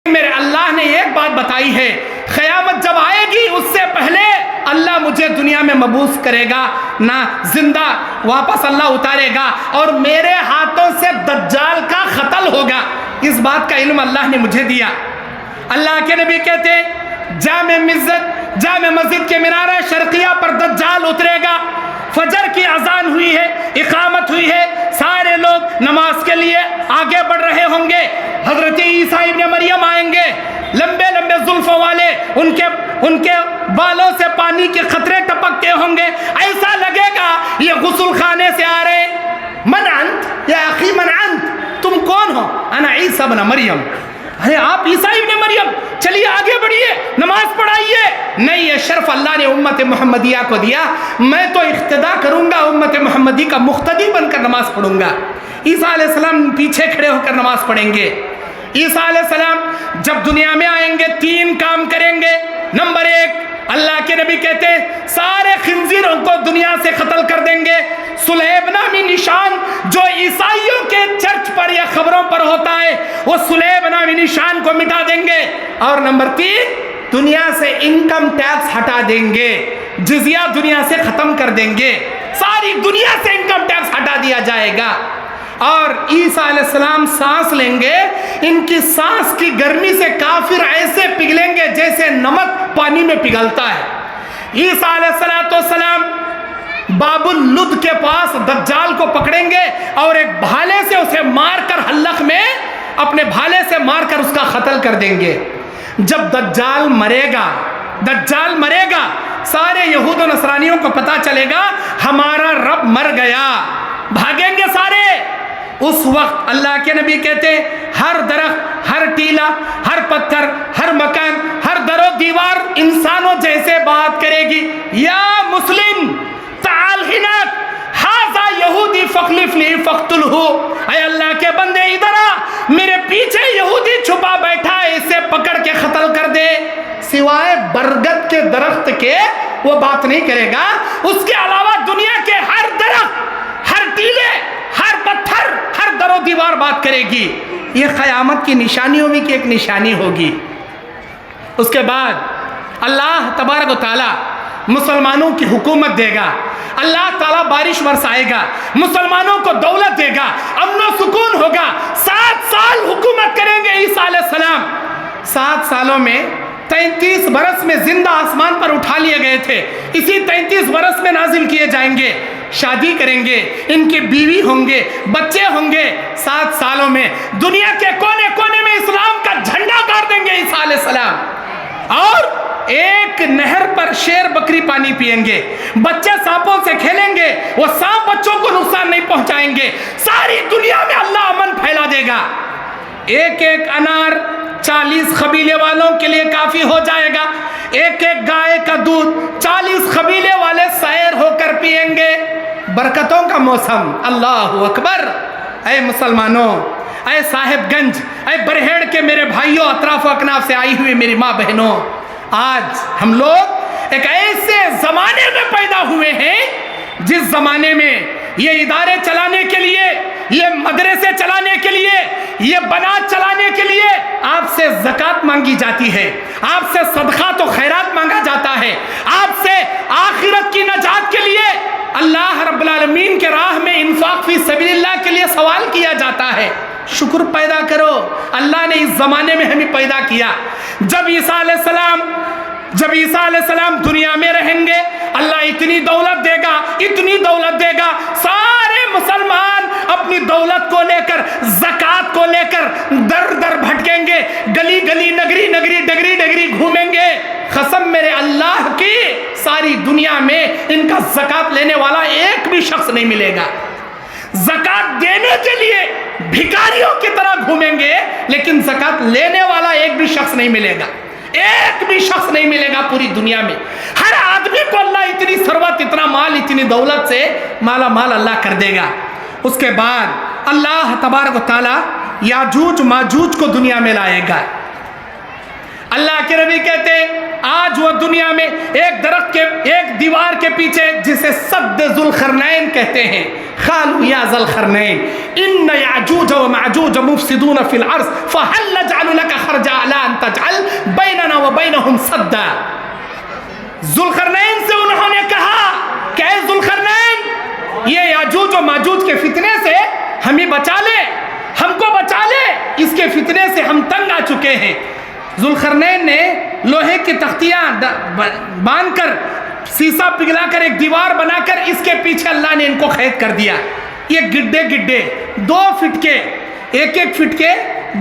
میرے اللہ نے ایک بات بتائی ہے، قیامت جب آئے گی اس سے پہلے اللہ مجھے دنیا میں مبعوث کرے گا نہ، زندہ واپس اللہ اتارے گا، اور میرے ہاتھوں سے دجال کا قتل ہوگا۔ اس بات کا علم اللہ نے مجھے دیا۔ اللہ کے نبی کہتے ہیں جامع مسجد کے مینارہ شرقیہ پر دجال اترے گا، فجر کی اذان ہوئی ہے، اقامت ہوئی ہے، سارے لوگ نماز کے لیے آگے بڑھ رہے ہوں گے، حضرت عیسیٰ ابن مریم آئیں گے، لمبے لمبے زلفوں والے، ان کے بالوں سے پانی کے قطرے ٹپکتے ہوں گے، ایسا لگے گا یہ غسل خانے سے آ رہے۔ من انت یا اخی من انت، تم کون ہو؟ انا عیسیٰ ابن مریم۔ ارے آپ عیسیٰ ابن مریم، چلیے آگے بڑھیے، نماز پڑھائیے۔ نہیں، یہ شرف اللہ نے امت محمدیہ کو دیا، میں تو اقتدا کروں گا، امت محمدی کا مقتدی بن کر نماز پڑھوں گا۔ عیسیٰ علیہ السلام پیچھے کھڑے ہو کر نماز پڑھیں گے۔ عیسیٰ علیہ السلام جب دنیا میں آئیں گے 3 کام کریں گے۔ نمبر 1، اللہ کے نبی کہتے ہیں سارے خنزیروں کو دنیا سے قتل کر دیں گے، صلیب نامی نشان جو عیسائیوں کے چرچ پر یا خبروں پر ہوتا ہے وہ صلیب نامی نشان کو مٹا دیں گے، اور نمبر 3، دنیا سے انکم ٹیکس ہٹا دیں گے، جزیہ دنیا سے ختم کر دیں گے، ساری دنیا سے انکم ٹیکس ہٹا دیا جائے گا۔ اور عیسیٰ علیہ السلام سانس لیں گے، ان کی سانس کی گرمی سے کافر ایسے پگھلیں گے جیسے نمک پانی میں پگھلتا ہے۔ عیسیٰ علیہ السلام باب اللد کے پاس دجال کو پکڑیں گے اور ایک بھالے سے اسے مار کر حلق میں اپنے بھالے سے مار کر اس کا قتل کر دیں گے۔ جب دجال مرے گا سارے یہود و نصرانیوں کو پتا چلے گا ہمارا رب مر گیا، بھاگیں گے سارے۔ اس وقت اللہ کے نبی کہتے ہیں ہر درخت، ہر ٹیلا، ہر پتھر، ہر مکان، ہر در و دیوار انسانوں جیسے بات کرے گی، یا مسلم تعال ہناک ھذا یہودی فخلف لی فقتلہ، اے اللہ کے بندے ادھر آ، میرے پیچھے یہودی چھپا بیٹھا ہے، اسے پکڑ کے قتل کر دے۔ سوائے برگد کے درخت کے وہ بات نہیں کرے گا، اس کے علاوہ دنیا کے ہر درخت، ہر ٹیلے، ہر پتھر، ہر در و دیوار بات کرے گی۔ یہ قیامت کی نشانیوں میں کی ایک نشانی ہوگی۔ اس کے بعد اللہ تبارک و تعالی مسلمانوں کی حکومت دے گا، اللہ تعالیٰ بارش برسائے گا، مسلمانوں کو دولت دے گا، امن و سکون ہوگا۔ 7 سال حکومت کریں گے عیسیٰ علیہ السلام۔ 7 سالوں میں 33 برس میں زندہ آسمان پر اٹھا لیے گئے تھے، اسی 33 برس میں نازل کیے جائیں گے، شادی کریں گے، ان کے بیوی ہوں گے، بچے ہوں گے۔ 7 سالوں میں دنیا کے کونے کونے میں اسلام کا جھنڈا گاڑ دیں گے عیسیٰ علیہ السلام، اور ایک نہر پر شیر بکری پانی پئیں گے، بچے سانپوں سے کھیلیں گے، وہ سانپ بچوں کو نقصان نہیں پہنچائیں گے، ساری دنیا میں اللہ امن پھیلا دے گا۔ ایک انار 40 قبیلے والوں کے لیے کافی ہو جائے گا، ایک گائے کا دودھ 40 قبیلے والے سیر ہو کر پئیں گے۔ برکتوں کا موسم، اللہ اکبر۔ اے مسلمانوں، اے صاحب گنج، اے برہیڑ کے میرے بھائیوں، اطراف و اکناف سے آئی ہوئی میری ماں بہنوں، آج ہم لوگ ایک ایسے زمانے میں پیدا ہوئے ہیں جس زمانے میں یہ ادارے چلانے کے لیے، یہ مدرسے چلانے کے لیے، یہ بنات چلانے کے لیے آپ سے زکوٰۃ مانگی جاتی ہے، آپ سے صدقات و خیرات مانگا جاتا ہے، آپ سے آخرت کی نجات کے لیے اللہ رب العالمین کے راہ میں انفاق فی سبیل اللہ کے لیے سوال کیا جاتا ہے۔ شکر پیدا کرو، اللہ نے اس زمانے میں ہمیں پیدا کیا۔ جب عیسیٰ علیہ السلام دنیا میں رہیں گے، اللہ اتنی دولت دے گا، اتنی دولت دے گا، سارے مسلمان اپنی دولت کو لے کر، زکوٰۃ کو لے کر در در بھٹکیں گے، گلی گلی، نگری نگری، ڈگری ڈگری گھومیں گے۔ قسم میرے اللہ کی، ساری دنیا میں ان کا زکوٰۃ لینے والا ایک بھی شخص نہیں ملے گا۔ زکوٰۃ دینے کے لیے بھکاریوں کی طرح گھومیں گے، لیکن زکوٰۃ لینے والا ایک بھی شخص نہیں ملے گا، ایک بھی شخص نہیں ملے گا پوری دنیا میں۔ ہر آدمی کو اللہ اتنی ثروت، اتنا مال، اتنی دولت سے مالا مال اللہ کر دے گا۔ اس کے بعد اللہ تبارک و تعالی یاجوج ماجوج کو دنیا میں لائے گا۔ اللہ کے نبی کہتے ہیں آج وہ دنیا میں ایک درخت کے، ایک دیوار کے پیچھے، جسے سد ذوالقرنین کہتے ہیں، قالوا یا ذا القرنین ان یاجوج و ماجوج مفسدون فی الارض فهل نجعل لك خرجا علی وصدا. ذوالقرنین سے انہوں نے کہا کہ اے ذوالقرنین، یہ یاجوج و ماجوج کے فتنے سے ہمیں بچا لے، ہم کو بچا لے، اس کے فتنے سے ہم تنگ آ چکے ہیں. ذوالقرنین نے لوہے کی تختیاں باندھ کر، سیسا پگھلا کر، ایک دیوار بنا کر اس کے پیچھے اللہ نے ان کو قید کر دیا. یہ گڈھے گڈھے 2 فٹ کے، 1 فٹ کے،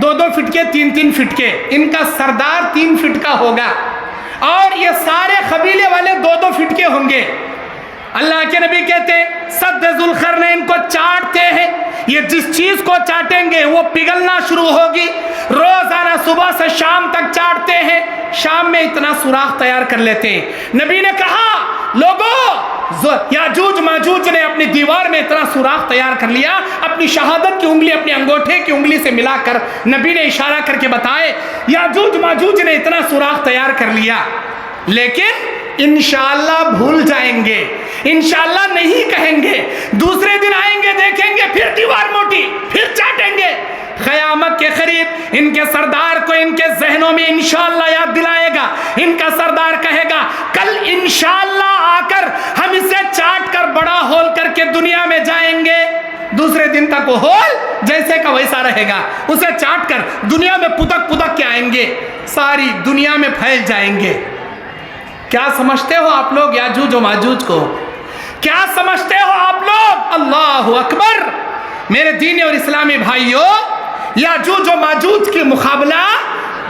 2 فٹ کے، 3 فٹ کے، ان کا سردار 3 فٹ کا ہوگا اور یہ سارے قبیلے والے 2 فٹ کے ہوں گے. اللہ کے نبی کہتے ہیں سد ذوالقرنین کو چاٹتے ہیں، یہ جس چیز کو چاٹیں گے وہ پگھلنا شروع ہوگی. روزانہ صبح سے شام تک چاٹتے ہیں، شام میں اتنا سوراخ تیار کر لیتے ہیں. نبی نے کہا لوگوں، یاجوج ماجوج نے اپنی دیوار میں اتنا سوراخ تیار کر لیا، اپنی شہادت کی انگلی اپنی انگوٹھے کی انگلی سے ملا کر نبی نے اشارہ کر کے بتائے یاجوج ماجوج نے اتنا سوراخ تیار کر لیا، لیکن انشاءاللہ بھول جائیں گے، انشاءاللہ نہیں کہیں گے. دوسرے دن آئیں گے، دیکھیں گے پھر دیوار موٹی، پھر چاٹیں گے. قیامت کے قریب ان کے سردار کو ان کے ذہنوں میں انشاءاللہ یاد دلائے گا. ان کا سردار کہے گا کل انشاءاللہ آ کر ہم اسے چاٹ کر بڑا ہول کر کے دنیا میں جائیں گے. دوسرے دن تک وہ ہول جیسے کا ویسا رہے گا، اسے چاٹ کر دنیا میں پدک پدک کے آئیں گے، ساری دنیا میں پھیل جائیں گے. کیا سمجھتے ہو آپ لوگ یاجوج و ماجوج کو؟ کیا سمجھتے ہو آپ لوگ؟ اللہ اکبر. میرے دینی اور اسلامی بھائیوں، یاجوج و ماجوج کی مقابلہ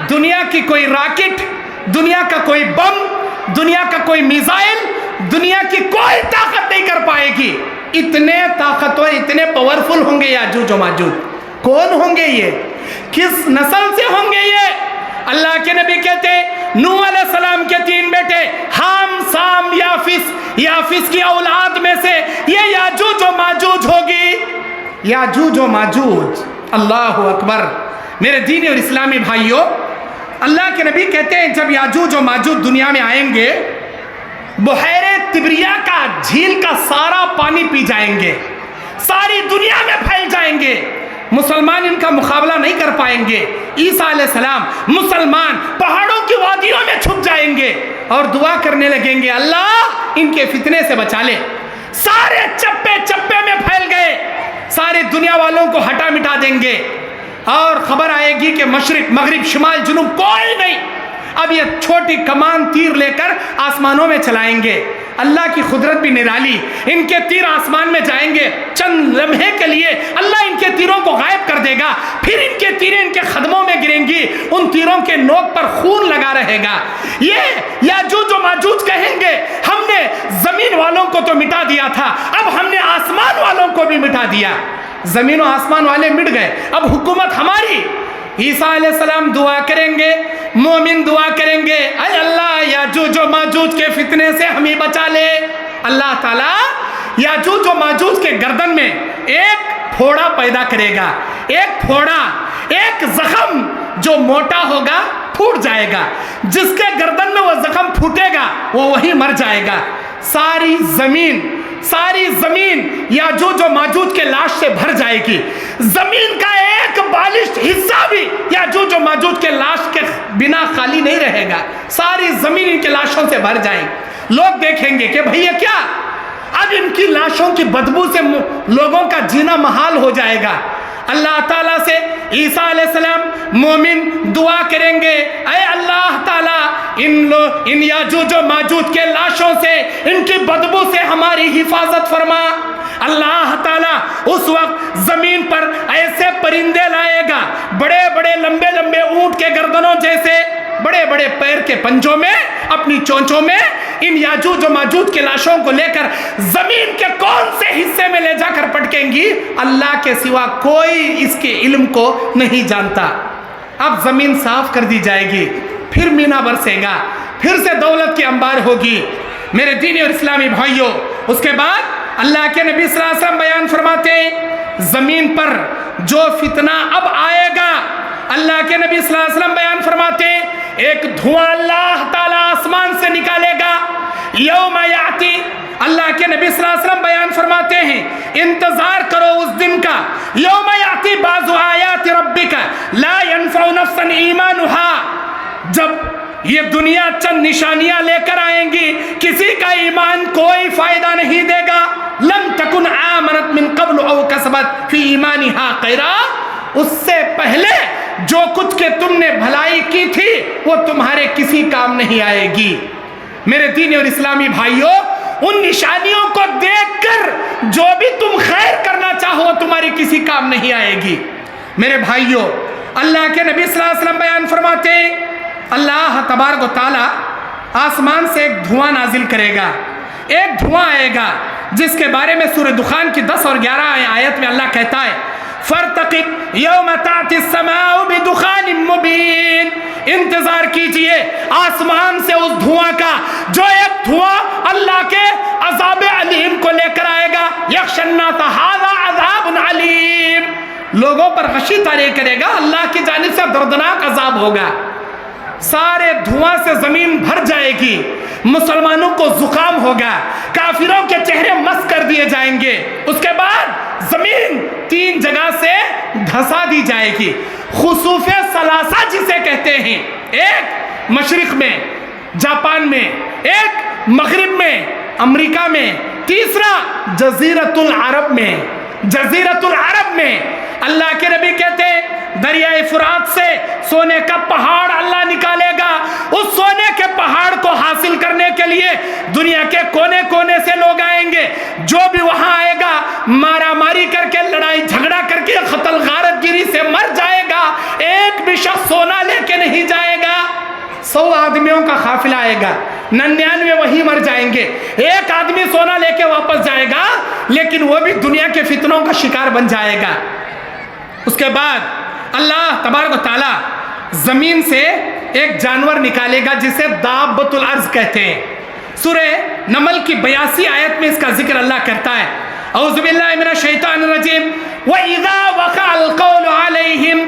دنیا کی کوئی راکٹ، دنیا کا کوئی بم، دنیا کا کوئی میزائل، دنیا کی کوئی طاقت نہیں کر پائے گی. اتنے طاقتور، اتنے پاورفل ہوں گے یاجوج و ماجوج. کون ہوں گے یہ؟ کس نسل سے ہوں گے یہ؟ اللہ کے نبی کہتے ہیں نوح علیہ السلام کے 3 بیٹے حام، سام، یافس، یافس کی اولاد میں سے یہ یاجوج و ماجوج ہوگی. یاجوج و ماجوج، اللہ اکبر. میرے دینی اور اسلامی بھائیوں، اللہ کے نبی کہتے ہیں جب یاجوج و ماجوج دنیا میں آئیں گے، بحیرہ طبریہ کا، جھیل کا سارا پانی پی جائیں گے، ساری دنیا میں پھیل جائیں گے. مسلمان ان کا مقابلہ نہیں کر پائیں گے. عیسیٰ علیہ السلام مسلمان پہاڑوں کی وادیوں میں چھپ جائیں گے اور دعا کرنے لگیں گے اللہ ان کے فتنے سے بچا لے. سارے چپے چپے میں پھیل گئے، سارے دنیا والوں کو ہٹا مٹا دیں گے اور خبر آئے گی کہ مشرق مغرب شمال جنوب کوئی نہیں. اب یہ چھوٹی کمان تیر لے کر آسمانوں میں چلائیں گے. اللہ کی قدرت بھی نرالی، ان کے تیر آسمان میں جائیں گے، چند لمحے کے لیے اللہ ان کے تیروں کو غائب کر دے گا، پھر ان کے تیریں ان کے قدموں میں گریں گی، ان تیروں کے نوک پر خون لگا رہے گا. یہ یاجوج و ماجوج کہیں گے ہم نے زمین والوں کو تو مٹا دیا تھا، اب ہم نے آسمان والوں کو بھی مٹا دیا. زمین و آسمان والے مٹ گئے، اب حکومت ہماری. عیسیٰ علیہ السلام دعا کریں گے، مومن دعا کریں گے اے اللہ یاجوج و ماجوج کے فتنے سے ہمیں بچا لے. اللہ تعالیٰ یاجوج و ماجوج کے گردن میں ایک پھوڑا پیدا کرے گا، ایک پھوڑا، ایک زخم جو موٹا ہوگا پھوٹ جائے گا. جس کے گردن میں وہ زخم پھوٹے گا وہ وہی مر جائے گا. ساری زمین یاجوج و ماجوج کے لاش سے بھر جائے گی. زمین کا ایک بالشت حصہ بھی یاجوج و ماجوج کے لاش کے بنا خالی نہیں رہے گا. ساری زمین ان کے لاشوں سے بھر جائے. لوگ دیکھیں گے کہ بھئی یہ کیا؟ اب ان کی لاشوں کی بدبو سے لوگوں کا جینا محال ہو جائے گا. اللہ تعالیٰ سے عیسیٰ علیہ السلام مومن دعا کریں گے اے اللہ تعالیٰ ان یاجوج و ماجوج کے لاشوں سے، ان کی بدبو سے ہماری حفاظت فرما. اللہ تعالیٰ اس وقت زمین پر ایسے پرندے لائے گا، بڑے بڑے لمبے لمبے اونٹ کے گردنوں جیسے، بڑے بڑے پیر کے پنجوں میں، اپنی چونچوں میں ان یاجوج و ماجوج کے لاشوں کو لے کر زمین کے کون سے حصے میں لے جا کر پٹکیں گی اللہ کے سوا کوئی اس کے علم کو نہیں جانتا. اب زمین صاف کر دی جائے گی، پھر مینا برسے گا، پھر سے دولت کی انبار ہوگی. میرے دینی اور اسلامی بھائیوں، اس کے بعد اللہ کے نبی صلی اللہ علیہ وسلم بیان فرماتے ہیں زمین پر جو فتنہ اب آئے گا، اللہ کے نبی صلی اللہ علیہ وسلم بیان فرماتے ہیں ایک دھواں اللہ تعالیٰ آسمان سے نکالے گا. یوم یاتی، اللہ کے نبی صلی اللہ علیہ وسلم بیان فرماتے ہیں انتظار کرو اس دن کا. یوم یاتی بعض آیات ربک لا ينفع نفسا ایمانها، جب یہ دنیا چند نشانیاں لے کر آئیں گی، کسی کا ایمان کوئی فائدہ نہیں دے گا. لم تکن آمنت من قبل او کسبت فی ایمانہا خیرا، اس سے پہلے جو کچھ کہ تم نے بھلائی کی تھی وہ تمہارے کسی کام نہیں آئے گی. میرے دینی اور اسلامی بھائیوں، ان نشانیوں کو دیکھ کر جو بھی تم خیر کرنا چاہو تمہاری کسی کام نہیں آئے گی. میرے بھائیوں، اللہ کے نبی صلی اللہ علیہ وسلم بیان فرماتے ہیں، اللہ تبارک و تعالی آسمان سے ایک دھواں نازل کرے گا، ایک دھواں آئے گا جس کے بارے میں سورہ دخان کی 10 اور 11 آیت میں اللہ کہتا ہے فَارْتَقِبْ يَوْمَ تَأْتِي السَّمَاءُ بِدُخَانٍ مُبِينٍ، انتظار کیجئے آسمان سے اس دھواں کا جو ایک دھواں اللہ کے عذاب علیم کو لے کر آئے گا. يَخْشَى النَّاسَ هَذَا عَذَابٌ عَلِيمٌ، لوگوں پر غشی طاری کرے گا، اللہ کی جانب سے دردناک عذاب ہوگا. سارے دھواں سے زمین بھر جائے گی، مسلمانوں کو زکام ہوگا، کافروں کے چہرے مسخ کر دیے جائیں گے. اس کے بعد زمین 3 جگہ سے دھسا دی جائے گی. خسوف ثلاثہ جسے کہتے ہیں، ایک مشرق میں جاپان میں، ایک مغرب میں امریکہ میں، تیسرا جزیرۃ العرب میں. جزیرۃ العرب میں اللہ کے نبی کہتے ہیں دریائے فرات سے سونے کا پہاڑ اللہ نکالے گا. اس سونے کے پہاڑ کو حاصل کرنے کے لیے دنیا کے کونے کونے سے لوگ آئیں گے. جو بھی وہاں آئے گا مارا ماری کر کے، لڑائی جھگڑا کر کے، قتل غارت گیری سے مر جائے گا. ایک بھی شخص سونا لے کے نہیں جائے گا. 100 آدمیوں کا قافلہ آئے گا، 99 وہی مر جائیں گے. ایک آدمی سونا لے کے واپس جائے گا لیکن وہ بھی دنیا کے فتنوں کا شکار بن جائے گا. اس کے بعد اللہ تبارک و تعالی زمین سے ایک جانور نکالے گا جسے دابۃ الارض کہتے ہیں. سورہ نمل کی 82 آیت میں اس کا ذکر اللہ کرتا ہے. اعوذ باللہ من الشیطان الرجیم وَإِذَا وَقَعَ الْقَوْلُ عَلَيْهِمْ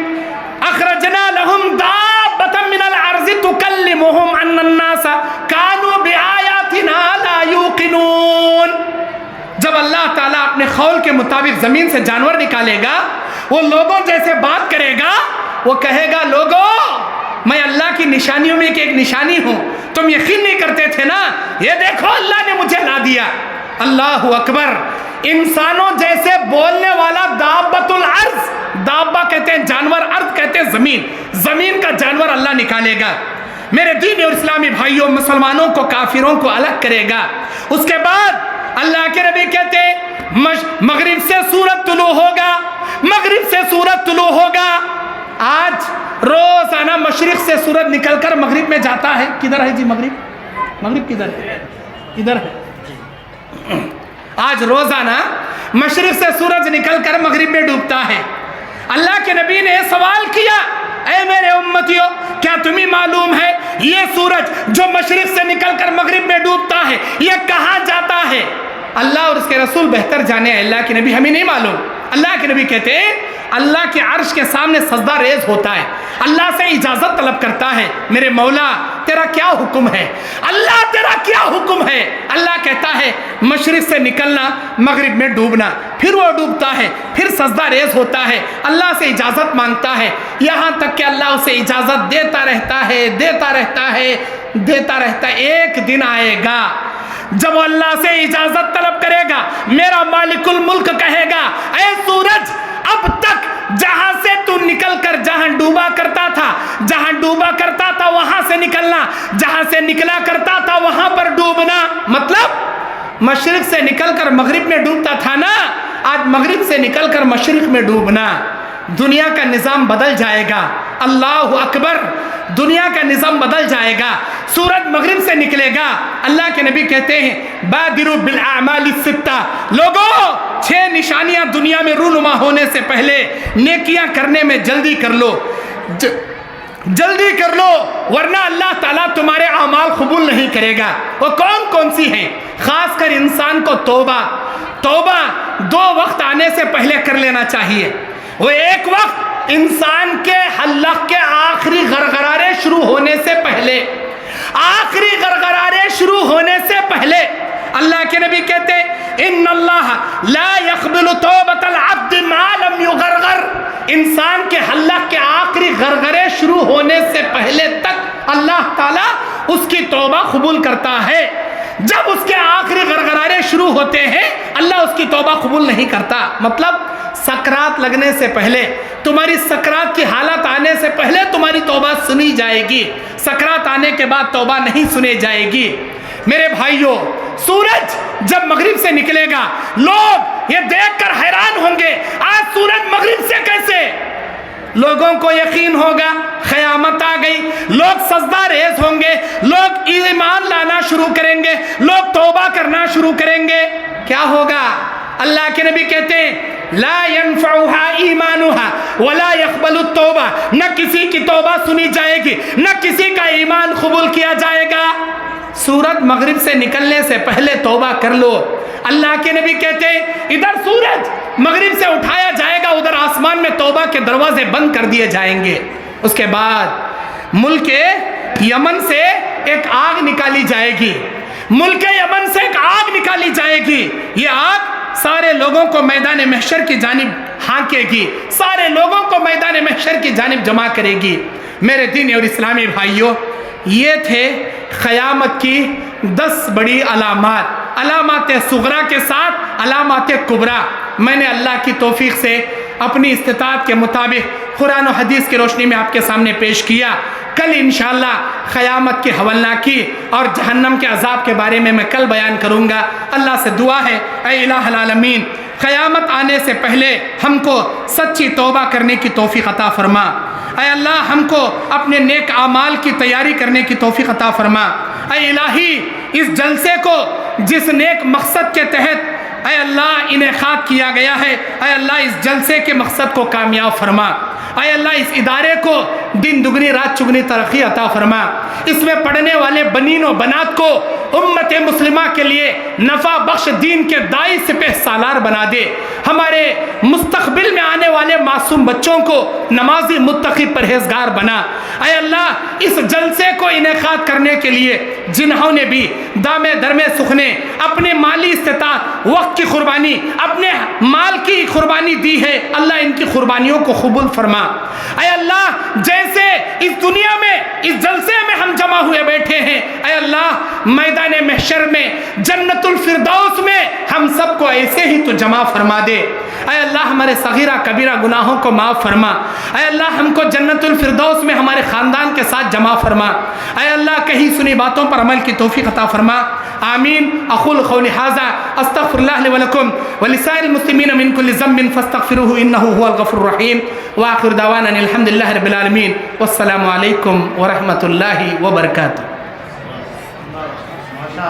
أَخْرَجْنَا لَهُمْ دَابَّةً مِّنَ الْأَرْضِ تُكَلِّمُهُمْ أَنَّ النَّاسَ كَانُوا بِآيَاتِنَا لَا يُوقِنُونَ. جب اللہ تعالیٰ اپنے قول کے مطابق زمین سے جانور نکالے گا، وہ لوگوں جیسے بات کرے گا. وہ کہے گا لوگوں میں اللہ کی نشانیوں میں ایک نشانی ہوں، تم یقین نہیں کرتے تھے نا، یہ دیکھو اللہ نے مجھے لا دیا. اللہ اکبر. انسانوں جیسے بولنے والا دابۃ الارض، دابہ کہتے ہیں جانور، ارض کہتے ہیں زمین، زمین کا جانور اللہ نکالے گا. میرے دینی اور اسلامی بھائیوں، مسلمانوں کو کافروں کو الگ کرے گا. اس کے بعد اللہ کے نبی کہتے ہیں مغرب سے سورج طلوع ہوگا، مغرب سے سورج طلوع ہوگا. آج روزانہ مشرق سے سورج نکل کر مغرب میں جاتا ہے. کدھر ہے جی مغرب؟ مغرب کدھر ہے؟ ادھر ہے. آج روزانہ مشرق سے سورج نکل کر مغرب میں ڈوبتا ہے. اللہ کے نبی نے سوال کیا اے میرے امتیوں، کیا تمہیں معلوم ہے یہ سورج جو مشرق سے نکل کر مغرب میں ڈوبتا ہے یہ کہاں جاتا ہے؟ اللہ اور اس کے رسول بہتر جانے. اللہ کے نبی ہمیں نہیں معلوم. اللہ کے نبی کہتے ہیں اللہ کے عرش کے سامنے سجدہ ریز ہوتا ہے، اللہ سے اجازت طلب کرتا ہے میرے مولا تیرا کیا حکم ہے؟ اللہ تیرا کیا حکم ہے؟ اللہ کہتا ہے مشرق سے نکلنا، مغرب میں ڈوبنا. پھر وہ ڈوبتا ہے، پھر سجدہ ریز ہوتا ہے، اللہ سے اجازت مانگتا ہے، یہاں تک کہ اللہ اسے اجازت دیتا رہتا ہے، دیتا رہتا ہے، دیتا رہتا ہے. ایک دن آئے گا جب اللہ سے اجازت طلب کرے گا، میرا مالک الملک کہے گا اے سورج اب تک جہاں سے تو نکل کر جہاں ڈوبا کرتا تھا، جہاں ڈوبا کرتا تھا وہاں سے نکلنا، جہاں سے نکلا کرتا تھا وہاں پر ڈوبنا. مطلب مشرق سے نکل کر مغرب میں ڈوبتا تھا نا، آج مغرب سے نکل کر مشرق میں ڈوبنا. دنیا کا نظام بدل جائے گا. اللہ اکبر. دنیا کا نظام بدل جائے گا. سورج مغرب سے نکلے گا. اللہ کے نبی کہتے ہیں بادروا بالاعمال الستہ، لوگوں 6 نشانیاں دنیا میں رونما ہونے سے پہلے نیکیاں کرنے میں جلدی کر لو، جلدی کر لو ورنہ اللہ تعالیٰ تمہارے اعمال قبول نہیں کرے گا. وہ کون کون سی ہیں؟ خاص کر انسان کو توبہ 2 وقت آنے سے پہلے کر لینا چاہیے. وہ ایک وقت انسان کے حلق کے آخری غرغرارے شروع ہونے سے پہلے، آخری غرغرارے شروع ہونے سے پہلے. اللہ کے نبی کہتے ان اللہ لا يقبل توبۃ العبد ما لم یغرغر، انسان کے ہلاک کے آخری غرغرے شروع ہونے سے پہلے تک اللہ تعالیٰ اس کی توبہ قبول کرتا ہے۔ جب اس کے آخری غرغرے شروع ہوتے ہیں اللہ اس کی توبہ قبول نہیں کرتا۔ مطلب سکرات لگنے سے پہلے، تمہاری سکرات کی حالت آنے سے پہلے تمہاری توبہ سنی جائے گی، سکرات آنے کے بعد توبہ نہیں سنی جائے گی۔ میرے بھائیوں، سورج جب مغرب سے نکلے گا لوگ یہ دیکھ کر حیران ہوں گے، آج سورج مغرب سے کیسے؟ لوگوں کو یقین ہوگا قیامت آ گئی، لوگ سجدہ ریز ہوں گے، لوگ ایمان لانا شروع کریں گے، لوگ توبہ کرنا شروع کریں گے۔ کیا ہوگا؟ اللہ کے نبی کہتے ہیں لا ينفعها ایمانها ولا يقبل التوبہ، نہ کسی کی توبہ سنی جائے گی، نہ کسی کا ایمان قبول کیا جائے گا۔ سورج مغرب سے نکلنے سے پہلے توبہ کر لو۔ اللہ کے نبی کہتے ہیں ادھر سورج مغرب سے اٹھایا جائے گا، ادھر آسمان میں توبہ کے دروازے بند کر دیے جائیں گے۔ اس کے بعد ملک یمن سے ایک آگ نکالی جائے گی، ملک یمن سے ایک آگ نکالی جائے گی، یہ آگ سارے لوگوں کو میدان محشر کی جانب ہانکے گی، سارے لوگوں کو میدان محشر کی جانب جمع کرے گی۔ میرے دینی اور اسلامی بھائیوں، یہ تھے قیامت کی 10 بڑی علامات، علامات صغرا کے ساتھ علامات کبریٰ۔ میں نے اللہ کی توفیق سے اپنی استطاعت کے مطابق قرآن و حدیث کی روشنی میں آپ کے سامنے پیش کیا۔ کل انشاءاللہ قیامت کی ہولناکی اور جہنم کے عذاب کے بارے میں کل بیان کروں گا۔ اللہ سے دعا ہے اے الہ العالمین، قیامت آنے سے پہلے ہم کو سچی توبہ کرنے کی توفیق عطا فرما۔ اے اللہ ہم کو اپنے نیک اعمال کی تیاری کرنے کی توفیق عطا فرما۔ اے الہی اس جلسے کو جس نیک مقصد کے تحت اے اللہ انعقاد کیا گیا ہے، اے اللہ اس جلسے کے مقصد کو کامیاب فرما۔ اے اللہ اس ادارے کو دن دگنی رات چگنی ترقی عطا فرما۔ اس میں پڑھنے والے بنین و بنات کو امت مسلمہ کے لیے نفع بخش دین کے دائی سپہ سالار بنا دے۔ ہمارے مستقبل میں آنے والے معصوم بچوں کو نمازی متقی پرہیزگار بنا۔ اے اللہ اس جلسے کو انعقاد کرنے کے لیے جنہوں نے بھی دامے درمے سخنے اپنے مالی استطاعت، وقت کی قربانی، اپنے مال کی قربانی دی ہے، اللہ ان کی قربانیوں کو قبول فرما۔ اے اللہ جیسے اس دنیا میں اس جلسے میں ہم جمع ہوئے بیٹھے ہیں، اے اللہ میدان محشر میں جنت الفردوس میں ہم سب کو ایسے ہی تو جمع فرما دے۔ اے اللہ ہمارے صغیرہ کبیرہ گناہوں کو معاف فرما۔ اے اللہ ہم کو جنت الفردوس میں ہمارے خاندان کے ساتھ جمع فرما۔ اے اللہ کہیں سنی باتوں پر عمل کی توفیق عطا فرما۔ آمین۔ اقول قولی ھذا استغفر اللہ لی ولکم ولسائر المسلمین من کل ذنب فاستغفروہ انہ هو الغفور الرحیم وآخر دعوانا الحمد للہ رب العالمین والسلام علیکم ورحمۃ اللہ وبرکاتہ۔